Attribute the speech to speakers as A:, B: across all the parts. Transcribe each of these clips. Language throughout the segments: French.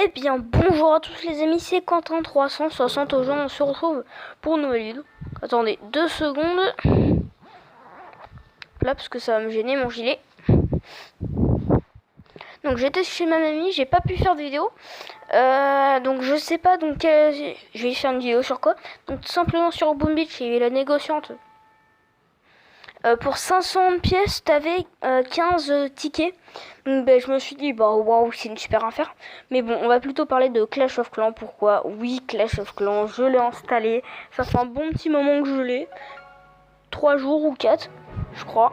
A: Eh bien, bonjour à tous les amis, c'est Quentin360. Aujourd'hui, on se retrouve pour une nouvelle vidéo. Attendez 2 secondes. Là, parce que ça va me gêner mon gilet. Donc, j'étais chez ma mamie, j'ai pas pu faire de vidéo. Donc, je sais pas, donc je vais faire une vidéo sur quoi. Donc, tout simplement sur Boom Beach, il y avait la négociante. Pour 500 pièces, t'avais 15 tickets. Donc, je me suis dit, bah waouh, c'est une super affaire. Mais bon, on va plutôt parler de Clash of Clans. Pourquoi? Oui, Clash of Clans, je l'ai installé. Ça fait un bon petit moment que je l'ai. 3 jours ou 4, je crois.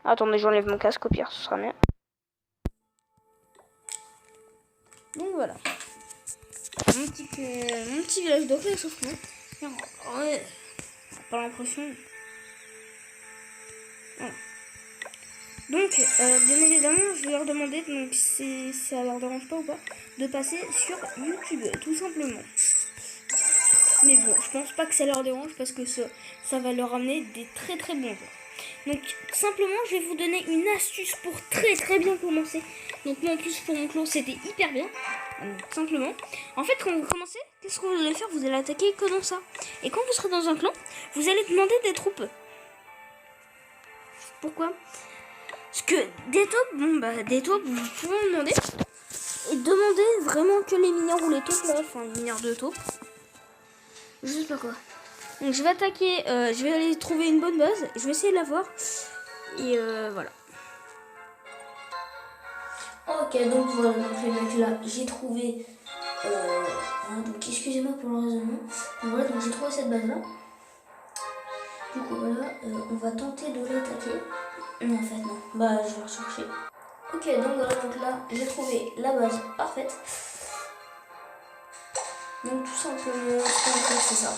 A: Attendez, j'enlève mon casque, au pire, ce sera mieux. Donc voilà. Mon petit village de Clash of Clans. Ouais, pas l'impression. Voilà. Donc, bien évidemment, je vais leur demander, donc si ça leur dérange pas ou pas, de passer sur YouTube, tout simplement. Mais bon, je pense pas que ça leur dérange parce que ça va leur amener des très très bons joueurs. Donc, simplement, je vais vous donner une astuce pour très bien commencer. Donc, moi en plus, pour mon clan, c'était hyper bien. Donc, simplement. En fait, quand vous commencez, qu'est-ce que vous allez faire? Vous allez attaquer que dans ça. Et quand vous serez dans un clan, vous allez demander des troupes. Pourquoi? Parce que des taupes, des taupes, vous pouvez en demander. Et demandez vraiment que les mineurs ou les taupes là, enfin les mineurs de taupes. Je sais pas quoi. Donc je vais attaquer, je vais aller trouver une bonne base. Je vais essayer de la voir. Et voilà. Ok, donc voilà, donc les mecs là, j'ai trouvé. Donc excusez-moi pour le raisonnement. Donc voilà, donc j'ai trouvé cette base là. Donc voilà, on va tenter de l'attaquer. Non, en fait, non. Bah, je vais rechercher. Ok, donc voilà, donc là, j'ai trouvé la base parfaite. Donc tout simplement, ce qu'on va faire, c'est ça.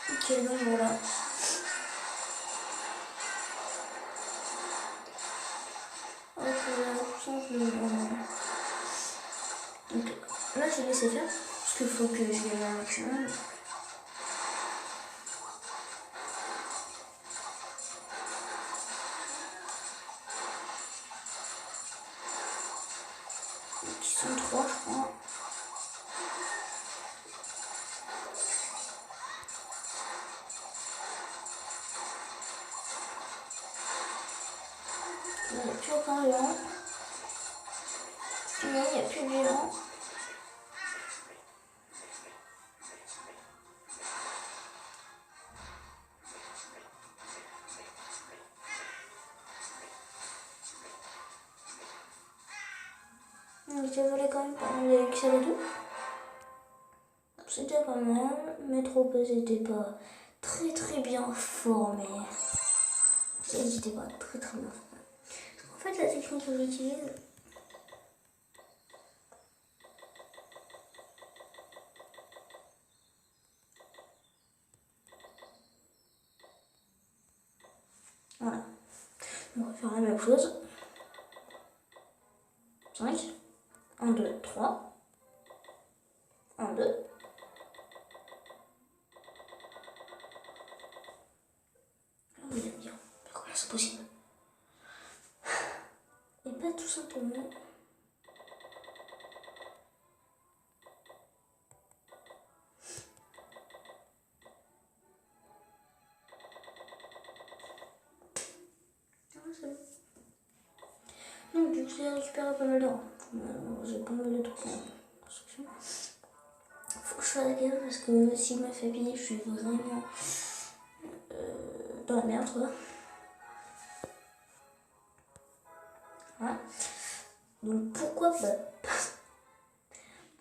A: Ok, donc voilà. Hop là, tout simplement. Donc là, j'ai laissé faire, parce qu'il faut que je gagne un maximum. Donc ils sont 3, je crois. Il n'y a plus aucun géant. Non, il n'y a plus de géant. Donc j'ai volé quand même pas mal de XL et tout. C'était pas mal. Mes troupes n'étaient pas très bien formées. Ils n'étaient pas très bien formées. En fait, la technique que j'utilise, voilà. On va faire la même chose. 5. 1, 2, 3. 1, 2. Ah oui, il aime bien. Mais comment c'est possible? Et pas tout simplement. Donc du coup j'ai récupéré pas mal d'or. J'ai pas mal de trucs en construction. Faut que je fasse gaffe parce que si je me fais piller, je suis vraiment dans la merde quoi. Voilà. Donc pourquoi pas?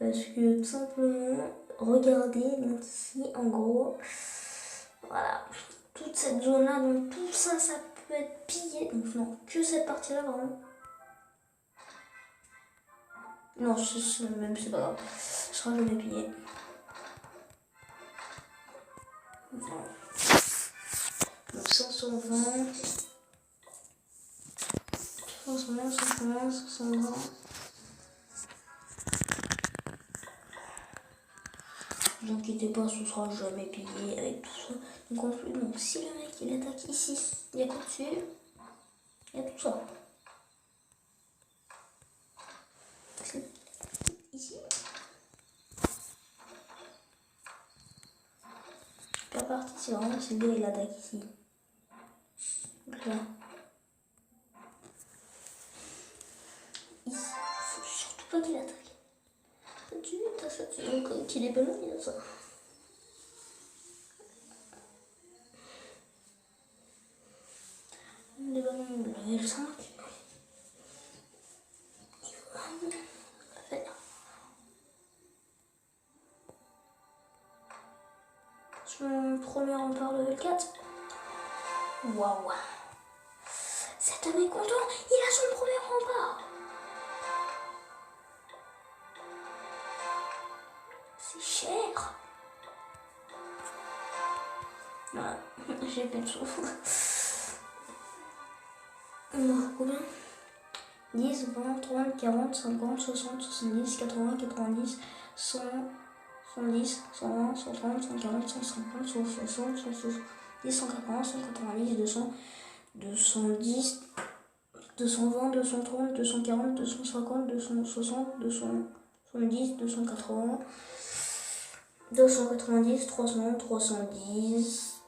A: Parce que tout simplement, regardez, donc ici en gros, voilà, toute cette zone là, donc tout ça, ça peut être pillé. Donc non, que cette partie là vraiment. Non, même c'est pas grave, je serai jamais pillé. Voilà. Donc
B: 220, 320, 520. Ne vous inquiétez pas, ce sera jamais payé avec tout ça. Donc en plus, donc, si le mec il attaque ici, il y a quoi dessus? Il y a tout ça. Ici. La partie, c'est vraiment si le gars il attaque ici. Donc là. Ici. Faut surtout pas qu'il attaque. Ça tue. Donc qu'il est pas là, il y a ça. Les ballons level 5. Son premier rempart level 4. Waouh. Cet homme est content, il a son premier rempart. C'est cher. Voilà, j'ai plus de sous. Combien? 10, 20, 30, 40, 50, 60, 70, 80, 90, 100, 110, 120, 130, 140, 150, 160, 170, 180, 190, 200, 210, 220, 230, 240, 250, 260, 270, 280, 290, 300, 310,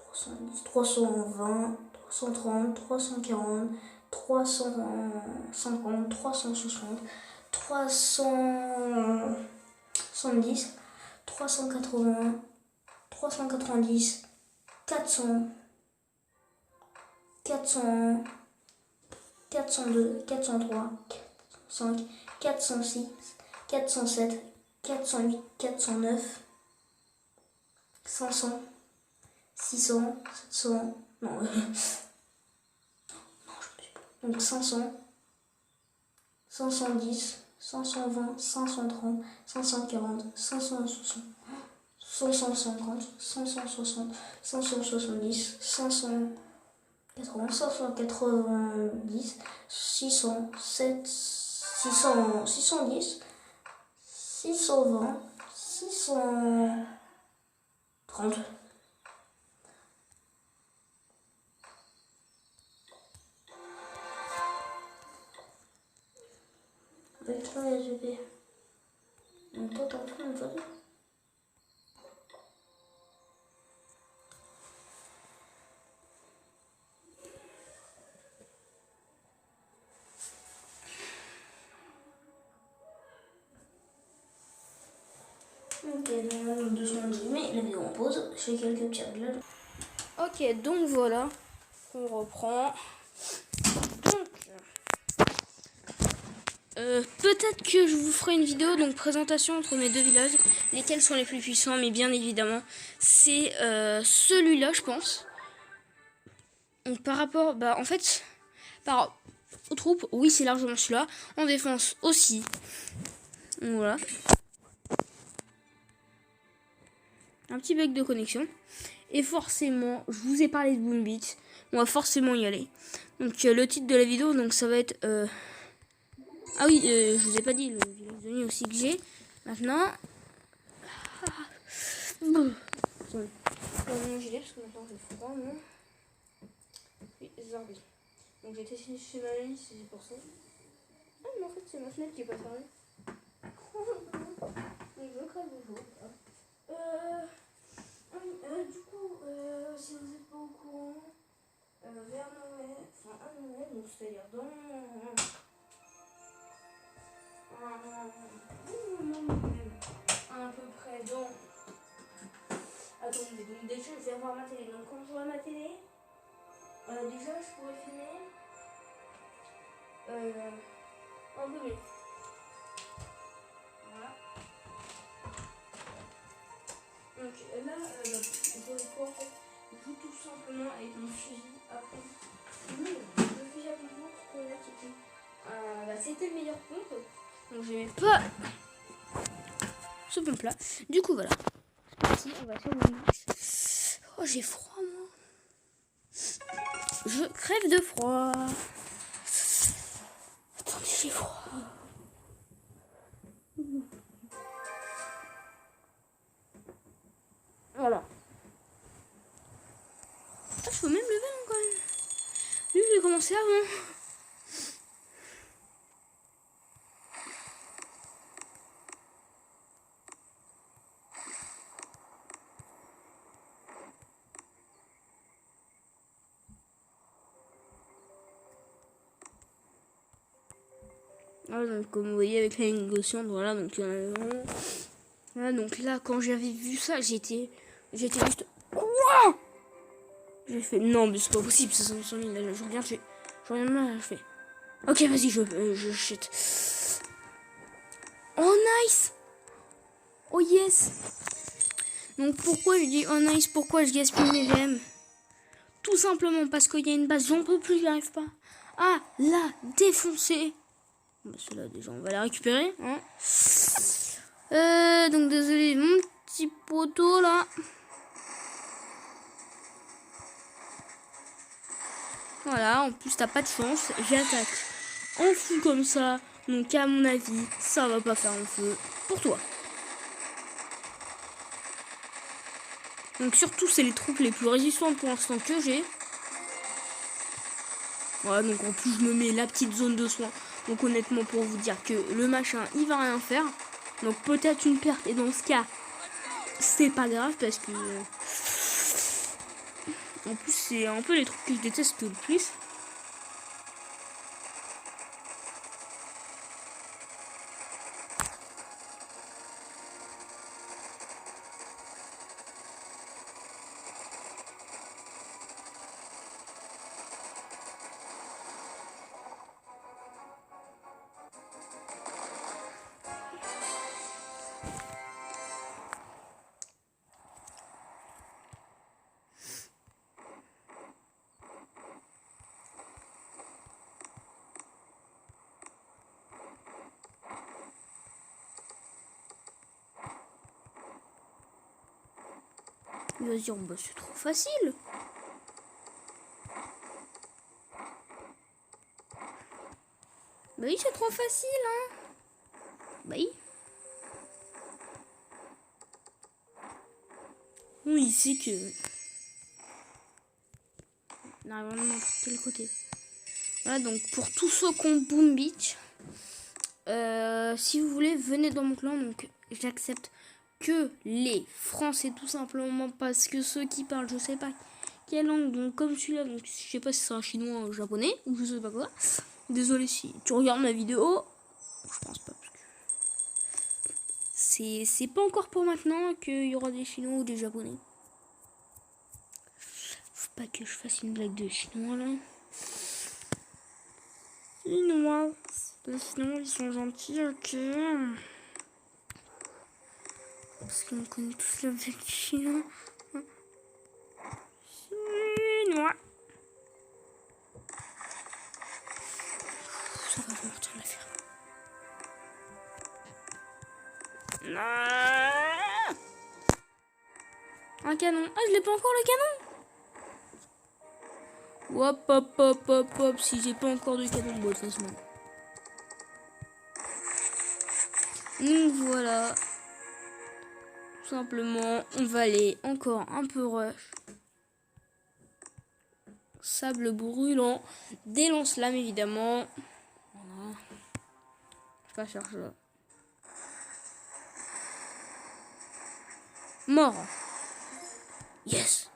B: 310, 320, 330, 340, 350, 360, 370, 380, 390, 400, 400, 402, 403, 405, 406, 407, 408, 409, 500, 600, 700, non, donc 500, 510, 520, 530, 540, 560, 550, 560, 570, 580, 590, 600, 7, 600, 610, 620, 630. Avec ça, les GP. Donc toi, t'as tout le monde. Ok, donc 2 secondes, mais la vidéo en pause. Je fais quelques petits réglages.
A: Ok, donc voilà. On reprend. Donc, peut-être que je vous ferai une vidéo, donc présentation entre mes deux villages, lesquels sont les plus puissants, mais bien évidemment, c'est celui-là, je pense. Donc par rapport, en fait, par aux troupes, oui, c'est largement celui-là. En défense aussi. Donc, voilà. Un petit bug de connexion. Et forcément, je vous ai parlé de Boom Beat. On va forcément y aller. Donc le titre de la vidéo, donc ça va être... Ah oui, je vous ai pas dit le village de nuit aussi que j'ai. Maintenant... Bon. Je vais mon gilet parce que maintenant j'ai froid, non? Oui, Zarbi. Donc j'ai testé chez ma nuit, c'est pour ça. Ah mais en fait c'est ma fenêtre qui est pas fermée. Donc je crève le jour. Du coup, si vous n'êtes pas au courant, vers Noël, enfin à Noël, donc c'est-à-dire dans à peu près dans... Attendez, donc déjà je vais voir ma télé. Donc quand je vois ma télé, déjà je pourrais filmer un peu mieux. Voilà. Donc là, on peut quoi en fait? Je joue tout simplement avec mon fusil après. Le fusil à pompe qu'on a qui c'était le meilleur pompe. Donc j'aimais pas ce pompe là. Du coup voilà. C'est parti, on va faire le mix. Oh j'ai froid moi. Je crève de froid. Attendez, j'ai froid. Voilà. Putain, je peux même lever quand même. Lui, je l'ai commencé avant. Ah, donc comme vous voyez avec la négociante, voilà, donc il y en avait vraiment. Voilà, donc là quand j'avais vu ça, j'étais juste. Quoi? J'ai fait non mais c'est pas possible, ça 500 000, là, je regarde là, je fais. Ok vas-y, je shit. Oh nice. Oh yes. Donc pourquoi je dis oh nice, pourquoi je gaspille mes gemmes? Tout simplement parce qu'il y a une base, j'en peux plus, j'y arrive pas. Ah, la défoncer. Bah, celle-là déjà on va la récupérer hein. Donc désolé mon petit poteau là. Voilà, en plus t'as pas de chance, j'attaque en fou comme ça, donc à mon avis ça va pas faire un feu pour toi. Donc surtout c'est les troupes les plus résistantes pour l'instant que j'ai. Voilà, donc en plus je me mets la petite zone de soins. Donc honnêtement pour vous dire que le machin il va rien faire. Donc peut-être une perte et dans ce cas c'est pas grave parce que en plus c'est un peu les trucs que je déteste le plus. Il va se dire bah c'est trop facile. Bah oui c'est trop facile hein. Bah oui. Oui il sait que. Non vraiment quel côté. Voilà donc pour tous ceux qui ont Boom Beach. Si vous voulez venez dans mon clan donc j'accepte que les Français tout simplement parce que ceux qui parlent je sais pas quelle langue donc comme celui-là donc je sais pas si c'est un chinois ou un japonais ou je sais pas quoi. Désolé si tu regardes ma vidéo, je pense pas parce que c'est pas encore pour maintenant qu'il y aura des chinois ou des japonais. Faut pas que je fasse une blague de chinois là. Chinois, les chinois ils sont gentils ok. Parce qu'on connaît tous la blague chinois. Chinois. Ça va, je vais retourner la faire. Non. Un canon. Ah, je l'ai pas encore le canon. Hop, hop, hop, hop, hop. Si j'ai pas encore de canon, bon, de toute façon. Donc voilà. Tout simplement, on va aller encore un peu rush. Sable brûlant. Des lance-flammes évidemment. Voilà. Je vais pas chercher là. Mort. Yes.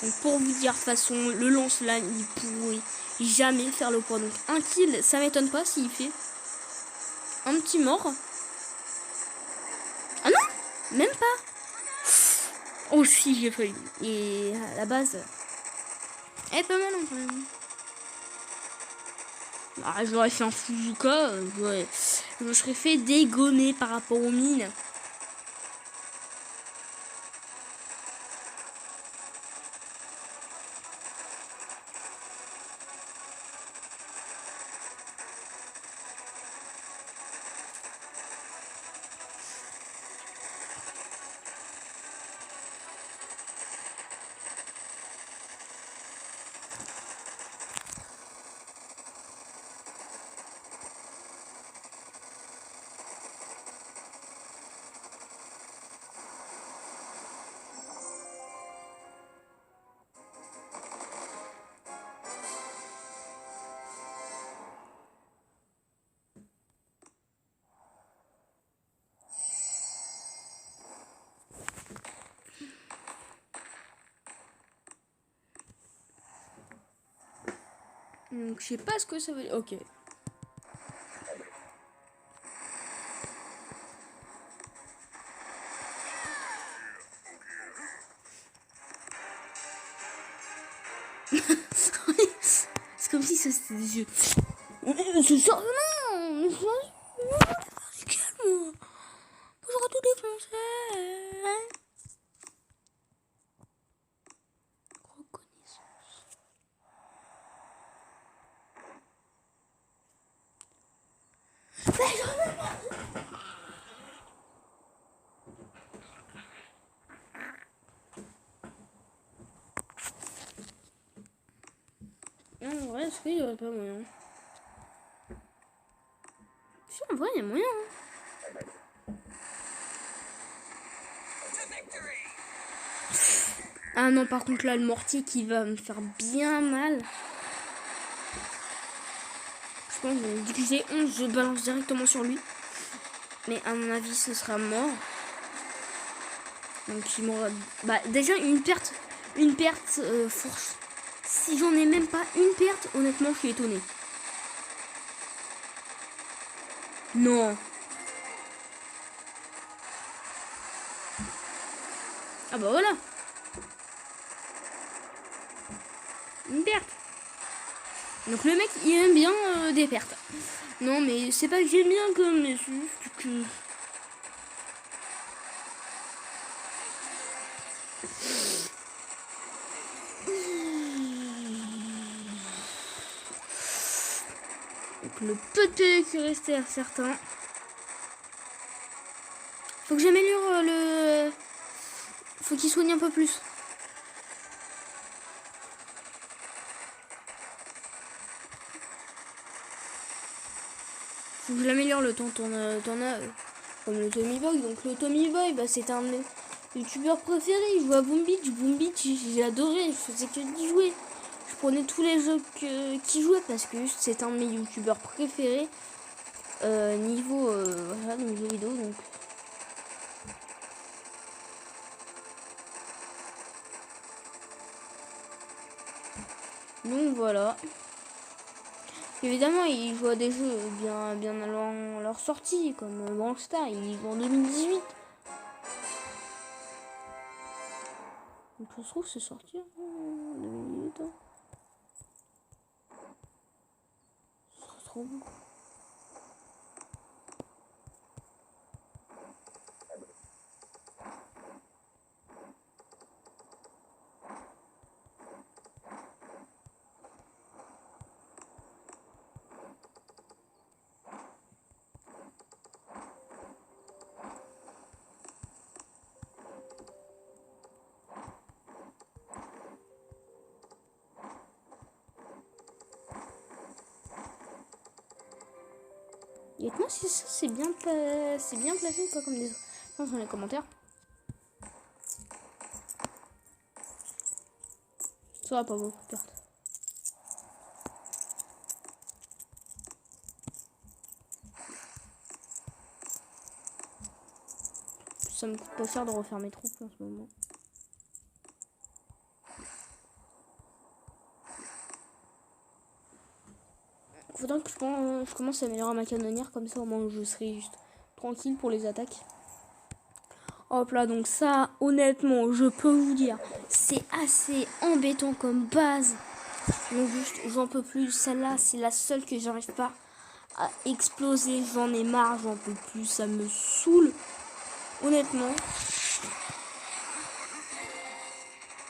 A: Donc pour vous dire, de toute façon, le lance-flamme, il pourrait jamais faire le poids. Donc un kill, ça m'étonne pas s'il fait un petit mort. Ah non, même pas. Oh si, j'ai failli. Et à la base, elle est pas mal quand même. Ah, je l'aurais fait un Fuzuka, je me serais fait dégommer par rapport aux mines. Donc je sais pas ce que ça veut dire. Ok. C'est comme si ça c'était des yeux. Ce soir, non, calme-moi. J'aurais tout défoncé. Reconnaissance. Non, en vrai, est-ce qu'il y aurait pas moyen? Si, en vrai, il y a moyen. Ah non, par contre, là, le mortier qui va me faire bien mal. Je pense que dès que j'ai 11, je balance directement sur lui. Mais à mon avis, ce sera mort. Donc, il m'aura... Bah, déjà, une perte force. Si j'en ai même pas une perte, honnêtement, je suis étonné. Non. Ah bah voilà. Une perte. Donc le mec, il aime bien des pertes. Non, mais c'est pas que j'aime bien comme... Mais c'est juste que... Donc le peu de PV qui restait à certains. Faut que j'améliore le... Faut qu'il soigne un peu plus. Faut que je l'améliore le temps. T'en as comme le Tommy Boy. Donc le Tommy Boy, bah, c'est un de mes youtubeurs préférés. Il joue à Boom Beach. Boom Beach, j'ai adoré. Je faisais que d'y jouer. Je prenais tous les jeux qui jouaient parce que c'est un de mes youtubeurs préférés. Niveau voilà, donc jeux vidéo. Donc voilà. Évidemment, il joue à des jeux bien avant leur sortie, comme Brawl-Stars, il joue en 2018. Donc je trouve que c'est sorti en 2018. Hein. C'est trop bon. Dites-moi si ça c'est bien placé ou pas comme des autres dans les commentaires. Ça va pas beaucoup de pertes. Ça me coûte pas cher de refaire mes troupes en ce moment. Faudrait que je commence à améliorer ma canonnière, comme ça au moins je serai juste tranquille pour les attaques. Hop là, donc ça, honnêtement, je peux vous dire, c'est assez embêtant comme base. Donc juste, j'en peux plus. Celle-là, c'est la seule que j'arrive pas à exploser. J'en ai marre, j'en peux plus. Ça me saoule. Honnêtement.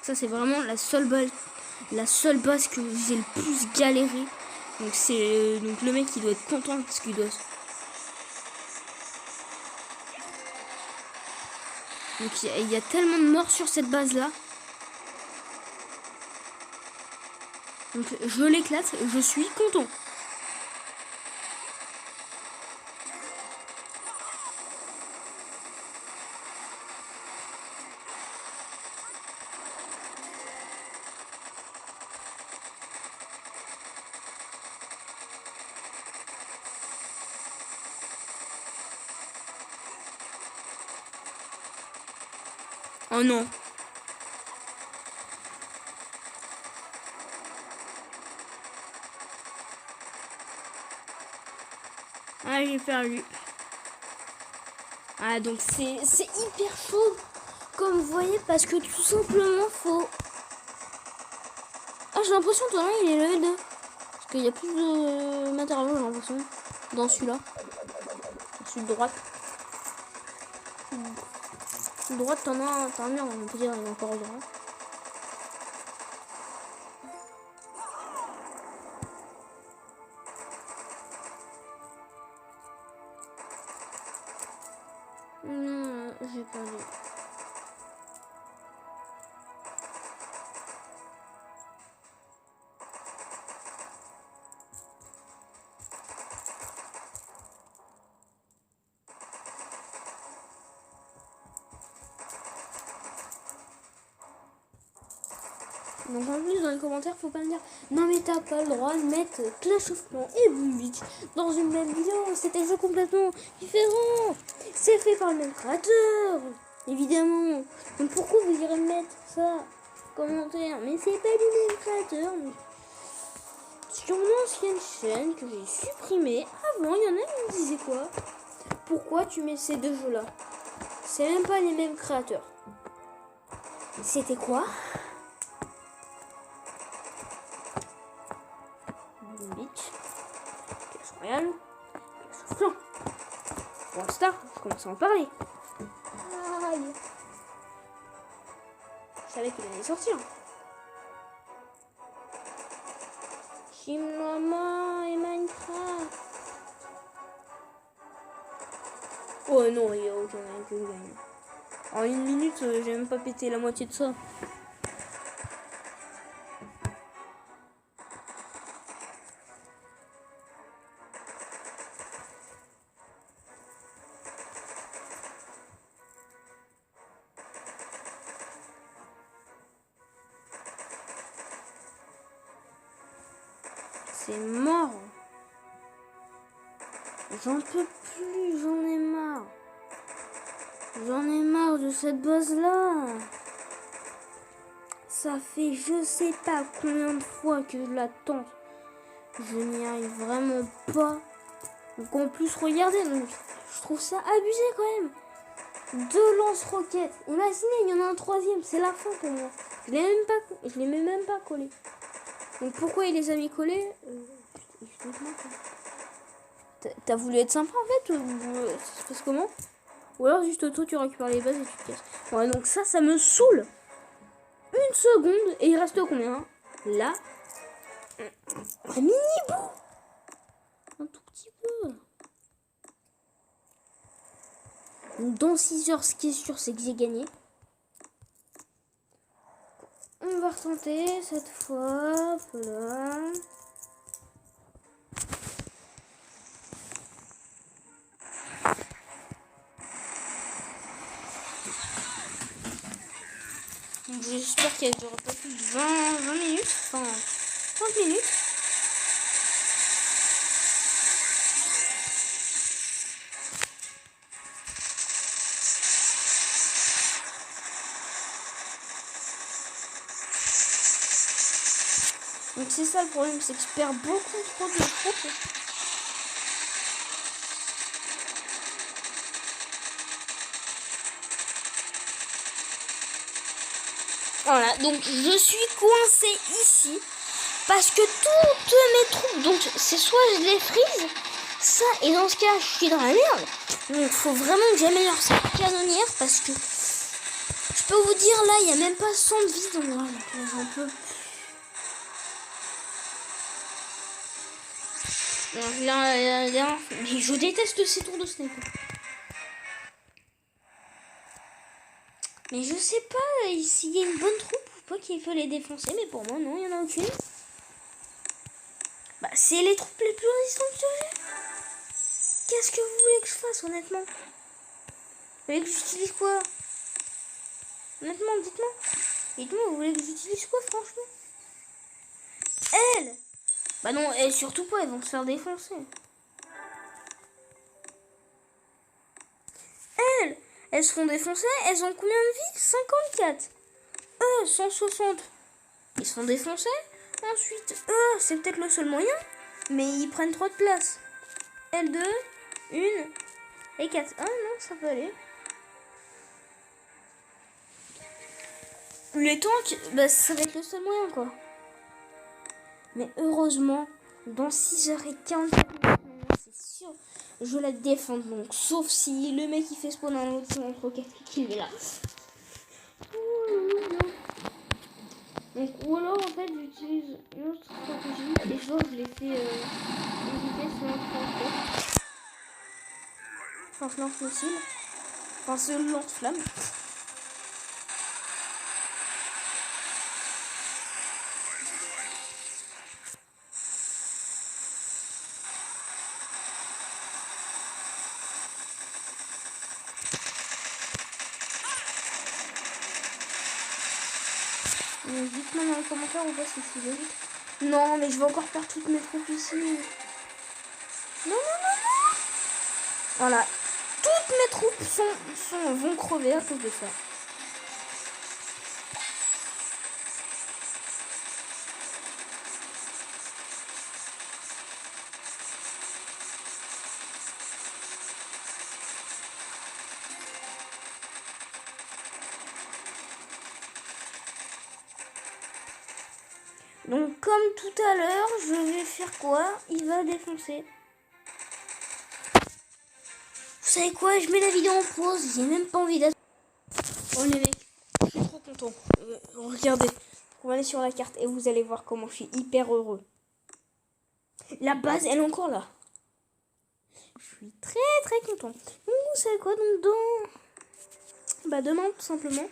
A: Ça, c'est vraiment la seule base que j'ai le plus galéré. Donc c'est donc le mec, il doit être content parce qu'il doit... Donc il y a tellement de morts sur cette base-là. Donc je l'éclate, je suis content. Oh non. Ah, j'ai perdu. Ah, donc c'est hyper chaud, comme vous voyez, parce que tout simplement, faut... Ah, j'ai l'impression que il est level 2. Parce qu'il y a plus de matériaux, j'ai l'impression, dans celui-là. Celui de droite. De droite, t'en as un mur, on peut dire, il est encore au droit. Non, j'ai perdu. Donc en plus dans les commentaires faut pas me dire non mais t'as pas le droit de mettre Clash of Clans et Boom Beach dans une même vidéo, c'est un jeu complètement différent, c'est fait par le même créateur évidemment, donc pourquoi vous irez mettre ça commentaire, mais c'est pas du même créateur. Mais... sur mon ancienne chaîne que j'ai supprimée avant, il y en a qui me disaient quoi, pourquoi tu mets ces deux jeux là, c'est même pas les mêmes créateurs. C'était quoi? Beach, Clash Royale, Clash of Clans, Brawl Stars, je commence à en parler. Aïe. Je savais qu'il allait sortir. Chimama et Minecraft. Oh non, il n'y a aucun moyen que je gagne. En une minute, j'ai même pas pété la moitié de ça. C'est mort. J'en peux plus, j'en ai marre. J'en ai marre de cette base-là. Ça fait je sais pas combien de fois que je la tente. Je n'y arrive vraiment pas. Donc en plus, regardez, donc, je trouve ça abusé quand même. 2 lance-roquettes. Imaginez, il y en a un troisième, c'est la fin pour moi. Je l'ai même pas collé. Donc pourquoi il les a mis collés T'as voulu être sympa en fait ou ça se passe comment? Ou alors juste toi tu récupères les bases et tu te casses. Ouais, donc ça me saoule. Une seconde et il reste combien? Là, un mini bout. Un tout petit peu. Donc dans 6 heures, ce qui est sûr, c'est que j'ai gagné. On va retenter cette fois. Voilà. J'espère qu'elle durera pas plus de 20 minutes. Enfin, 30 minutes. Donc c'est ça le problème, c'est que je perds beaucoup trop de troupes. Voilà, donc je suis coincée ici parce que toutes mes troupes, donc c'est soit je les freeze, ça, et dans ce cas je suis dans la merde. Donc il faut vraiment que j'améliore cette canonnière parce que je peux vous dire là, il n'y a même pas 100 de vie dans moi. J'en peux plus. Mais je déteste ces tours de sniper. Mais je sais pas s'il y a une bonne troupe ou pas qu'il faut les défoncer, mais pour moi non, il y en a aucune. Bah c'est les troupes les plus résistantes que j'ai. Qu'est-ce que vous voulez que je fasse honnêtement? Vous voulez que j'utilise quoi? Honnêtement, dites-moi. Dites-moi, vous voulez que j'utilise quoi franchement? Elle. Bah non, et surtout pas, elles vont se faire défoncer. Elles se font défoncer, elles ont combien de vie? 54. 160. Ils se font défoncer. Ensuite, c'est peut-être le seul moyen, mais ils prennent trop de place. L2, 1 et 4. Ah non, ça peut aller. Les tanks, bah, ça va être le seul moyen, quoi. Mais heureusement, dans 6h44, c'est sûr, je la défends. Donc, sauf si le mec il fait spawn un autre roquette qui est là. Donc, ou alors en fait, j'utilise une autre stratégie. Et je vois que je l'ai fait éviter ce lance-roquette. Enfin, ce lance-missile. Enfin, ce lance-flamme. Dites-moi dans les commentaires ou pas si c'est logique. Non, mais je vais encore perdre toutes mes troupes ici. Non, non, non, non. Voilà. Toutes mes troupes vont crever à cause de ça. Donc comme tout à l'heure, je vais faire quoi? Il va défoncer. Vous savez quoi? Je mets la vidéo en pause. J'ai même pas envie d'être... Oh les mecs, je suis trop content. Regardez, on va aller sur la carte et vous allez voir comment je suis hyper heureux. La base, elle est encore là. Je suis très très content. Donc vous savez quoi? Donc demain tout simplement.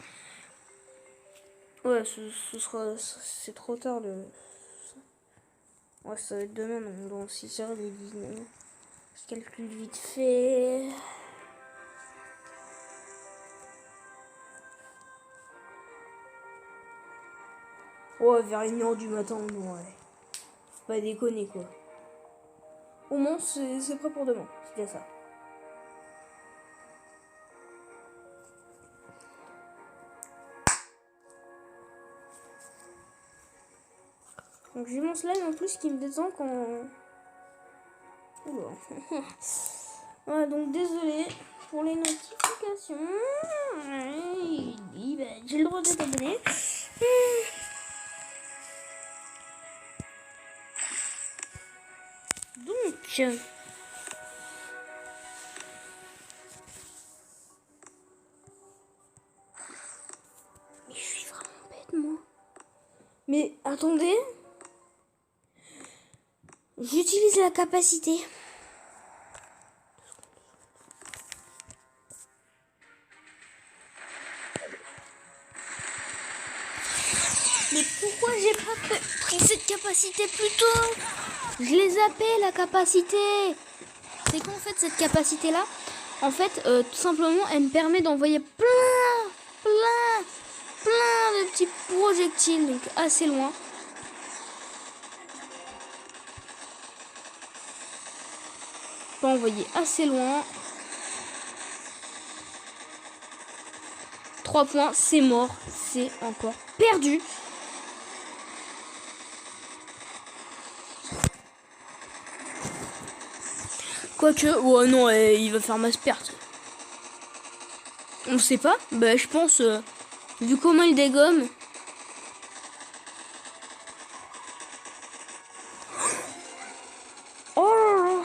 A: Ouais, ce sera... C'est trop tard le... Ouais, ça va être demain, donc dans 6h, il est 19. Je calcule vite fait. Ouais, vers 1h du matin, bon, ouais. Faut pas déconner, quoi. Au moins, c'est prêt pour demain. C'est déjà ça. Donc j'ai mon slime en plus qui me descend quand... Oula. Voilà, donc désolé pour les notifications. J'ai le droit d'être abonné. Donc... Mais je suis vraiment bête, moi. Mais attendez. J'utilise la capacité. Mais pourquoi j'ai pas pris cette capacité plus tôt? Je les zappé la capacité. C'est qu'en fait cette capacité là, en fait tout simplement elle me permet d'envoyer plein de petits projectiles, donc assez loin. Pas envoyer assez loin. 3 points, c'est mort, c'est encore perdu. Quoique, ouais non, il va faire masse perte. On sait pas, bah je pense, vu comment il dégomme. Oh là là.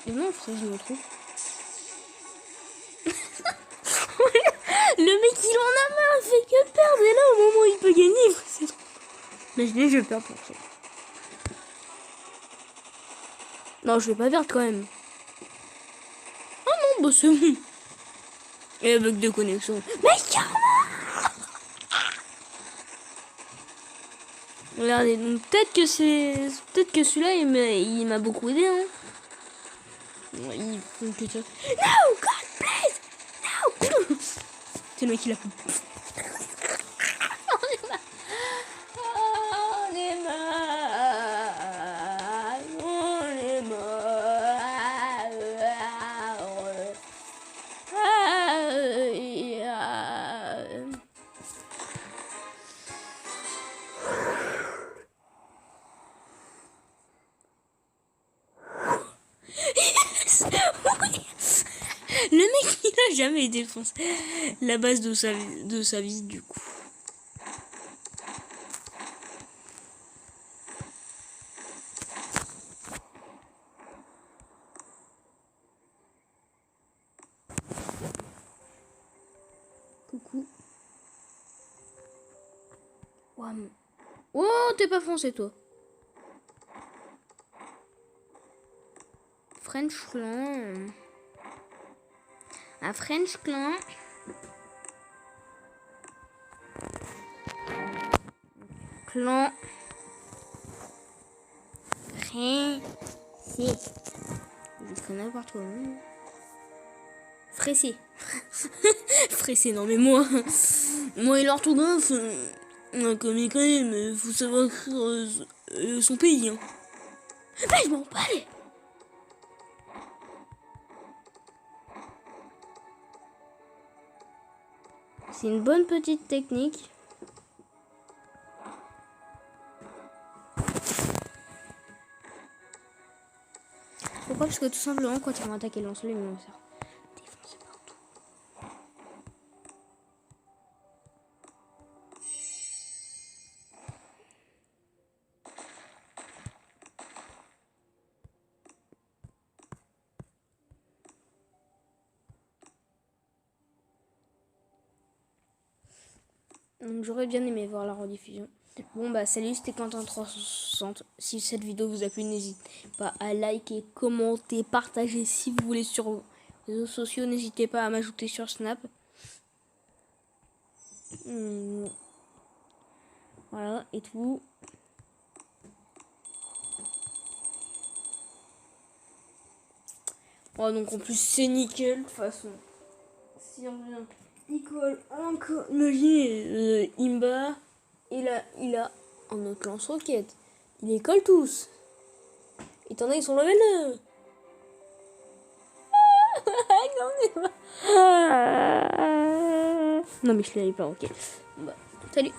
A: Et non, ça je me trouve. Le mec il en a marre, il fait que perdre et là au moment où il peut gagner, c'est trop. Mais je vais perdre pour ça. Non, je vais pas perdre quand même. Ah non, bah c'est bon. Et bug de connexion. Mais regardez, donc peut-être que celui-là il m'a beaucoup aidé, hein. Ouais, ils font que ça. No, God, please, no. C'est le mec qui l'a fait. Le mec, il a jamais défoncé la base de sa vie, du coup. Coucou. Oh, t'es pas foncé, toi. French clan. Un French clan. Clan. Fressé. Je traîne n'importe quoi. Fressé. Fressé, non mais moi et l'orthographe, comme quand même, faut savoir écrire son pays. Hein. Mais je m'en bats. C'est une bonne petite technique. Pourquoi? Parce que tout simplement, quand ils vont attaquer le lance-flamme, ils vont faire défoncer partout. Donc j'aurais bien aimé voir la rediffusion. Bon bah salut, c'était Quentin360. Si cette vidéo vous a plu, n'hésitez pas à liker, commenter, partager si vous voulez sur vos réseaux sociaux. N'hésitez pas à m'ajouter sur Snap. Voilà, et tout. Oh, donc en plus c'est nickel de toute façon. Si on vient, il colle encore. Imaginez, Imba, il a un autre lance-roquette. Il les colle tous. Et t'en as, ils sont level 9. Non mais je l'avais pas, ok. Bah, salut.